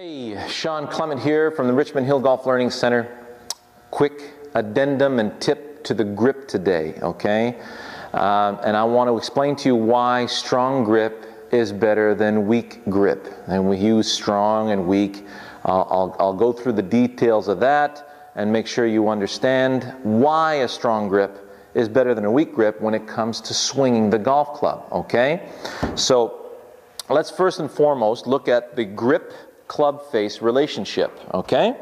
Hey, Shawn Clement here from the Richmond Hill Golf Learning Center. Quick addendum and tip to the grip today, okay? And I want to explain to you why strong grip is better than weak grip. And we use strong and weak. I'll go through the details of that and make sure you understand why a strong grip is better than a weak grip when it comes to swinging the golf club, okay? So let's first and foremost look at the grip club face relationship, okay?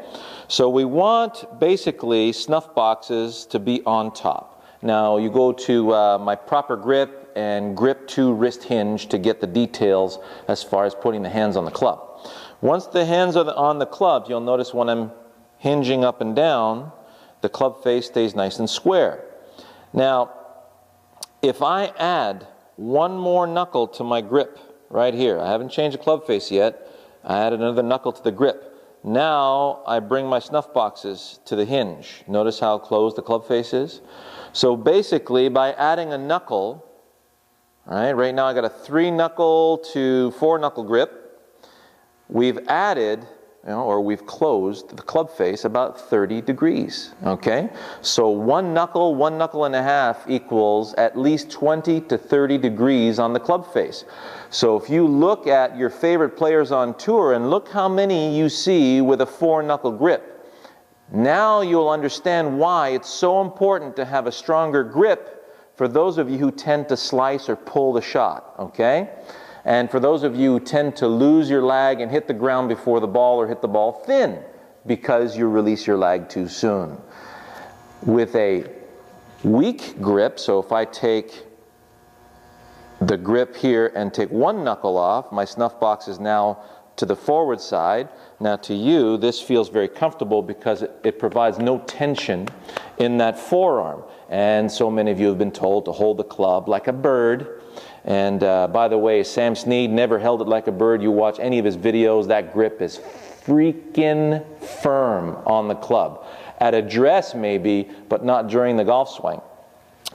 So we want basically snuff boxes to be on top. Now you go to my proper grip and grip to wrist hinge to get the details as far as putting the hands on the club. Once the hands are on the club, you'll notice when I'm hinging up and down, the club face stays nice and square. Now, if I add one more knuckle to my grip right here, I haven't changed the club face yet, I added another knuckle to the grip. Now I bring my snuff boxes to the hinge. Notice how closed the club face is? So basically by adding a knuckle, right now I got a 3-knuckle to 4-knuckle grip, we've added, or we've closed the club face about 30 degrees, okay? So 1 knuckle and a half equals at least 20 to 30 degrees on the club face. So if you look at your favorite players on tour and look how many you see with a 4-knuckle grip, now you'll understand why it's so important to have a stronger grip for those of you who tend to slice or pull the shot, okay? And for those of you who tend to lose your lag and hit the ground before the ball or hit the ball thin because you release your lag too soon. With a weak grip, so if I take the grip here and take 1 knuckle off, my snuff box is now to the forward side. Now to you, this feels very comfortable because it provides no tension in that forearm. And so many of you have been told to hold the club like a bird. And by the way, Sam Snead never held it like a bird. You watch any of his videos, that grip is freaking firm on the club. At address maybe, but not during the golf swing.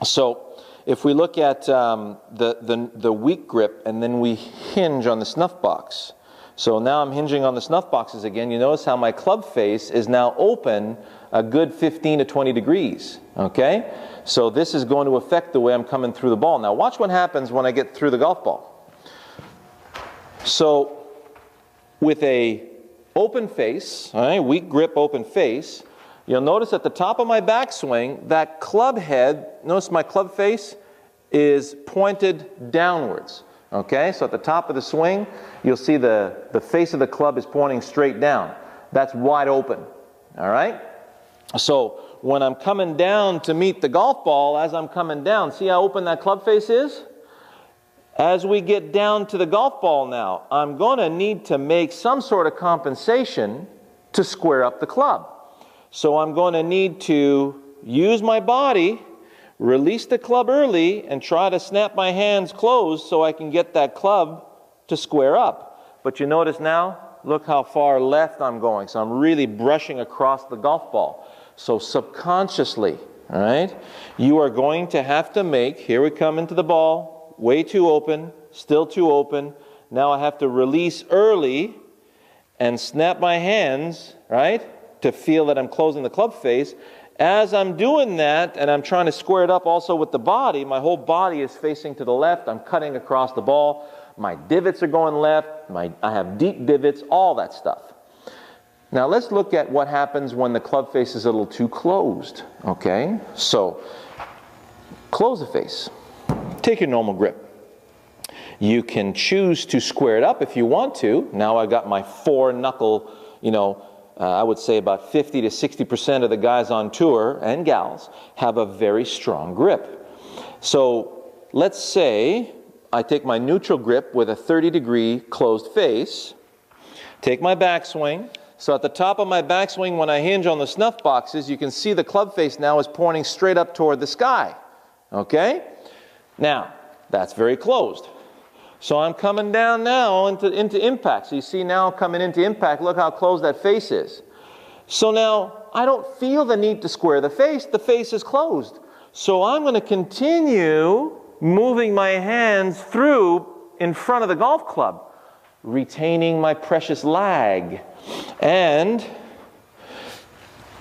So if we look at the weak grip and then we hinge on the snuff box. So now I'm hinging on the snuff boxes again. You notice how my club face is now open a good 15 to 20 degrees, okay? So this is going to affect the way I'm coming through the ball. Now watch what happens when I get through the golf ball. So with a open face, all right, weak grip open face, you'll notice at the top of my backswing, that club head, notice my club face is pointed downwards. Okay, so at the top of the swing, you'll see the face of the club is pointing straight down. That's wide open, all right? So when I'm coming down to meet the golf ball, as I'm coming down, see how open that club face is? As we get down to the golf ball now, I'm going to need to make some sort of compensation to square up the club. So I'm going to need to use my body, release the club early, and try to snap my hands closed so I can get that club to square up. But you notice now, look how far left I'm going. So I'm really brushing across the golf ball. So subconsciously, all right, you are going to have to make, here we come into the ball, way too open, still too open. Now I have to release early and snap my hands, right, to feel that I'm closing the club face. As I'm doing that, and I'm trying to square it up also with the body, my whole body is facing to the left. I'm cutting across the ball. My divots are going left. I have deep divots, all that stuff. Now let's look at what happens when the club face is a little too closed, okay? So, close the face. Take your normal grip. You can choose to square it up if you want to. Now I've got my 4-knuckle, I would say about 50 to 60% of the guys on tour, and gals, have a very strong grip. So let's say I take my neutral grip with a 30-degree closed face, take my backswing. So at the top of my backswing, when I hinge on the snuff boxes, you can see the club face now is pointing straight up toward the sky, okay? Now, that's very closed. So I'm coming down now into impact. So you see now coming into impact, look how close that face is. So now I don't feel the need to square the face is closed. So I'm going to continue moving my hands through in front of the golf club. retaining my precious lag, and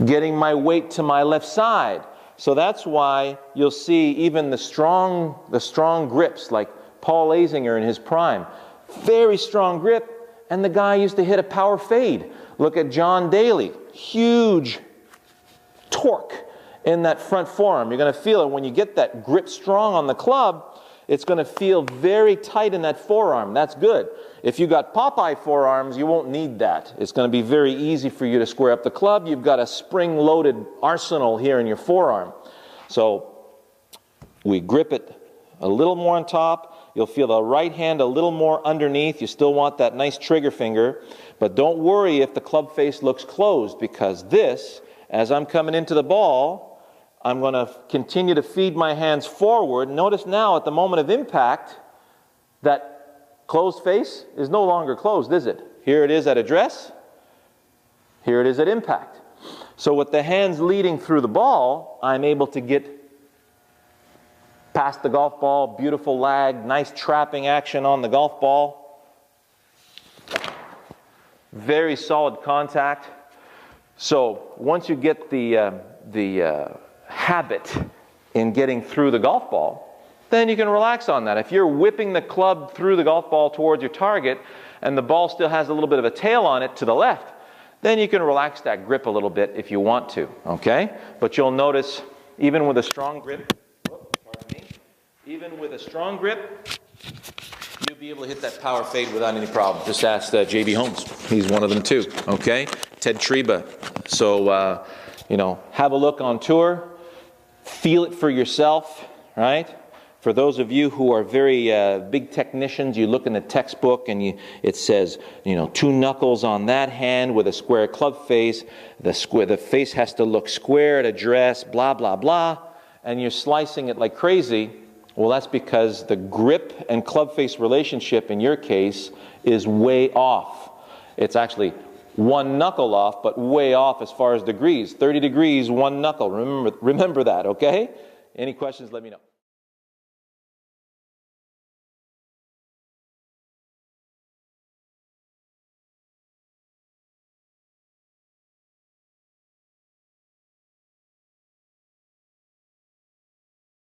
getting my weight to my left side. So that's why you'll see even the strong grips, like Paul Azinger in his prime. Very strong grip, and the guy used to hit a power fade. Look at John Daly. Huge torque in that front forearm. You're going to feel it when you get that grip strong on the club. It's going to feel very tight in that forearm. That's good. If you got Popeye forearms, you won't need that. It's going to be very easy for you to square up the club. You've got a spring-loaded arsenal here in your forearm. So we grip it a little more on top. You'll feel the right hand a little more underneath. You still want that nice trigger finger. But don't worry if the club face looks closed, because this, as I'm coming into the ball, I'm going to continue to feed my hands forward. Notice now at the moment of impact, that closed face is no longer closed, is it? Here it is at address. Here it is at impact. So with the hands leading through the ball, I'm able to get past the golf ball, beautiful lag, nice trapping action on the golf ball. Very solid contact. So once you get the habit in getting through the golf ball, then you can relax on that. If you're whipping the club through the golf ball towards your target and the ball still has a little bit of a tail on it to the left, then you can relax that grip a little bit if you want to, okay? But you'll notice even with a strong grip, even with a strong grip, you'll be able to hit that power fade without any problem. Just ask J.B. Holmes. He's one of them too, okay? Ted Treba. So, you know, have a look on tour. Feel it for yourself, right? For those of you who are very big technicians, you look in the textbook and it says, you know, 2 knuckles on that hand with a square club face. The face has to look square at address, blah, blah, blah. And you're slicing it like crazy. Well, that's because the grip and club face relationship in your case is way off. It's actually 1 knuckle off, but way off as far as degrees. 30 degrees, 1 knuckle. Remember that, okay? Any questions, let me know.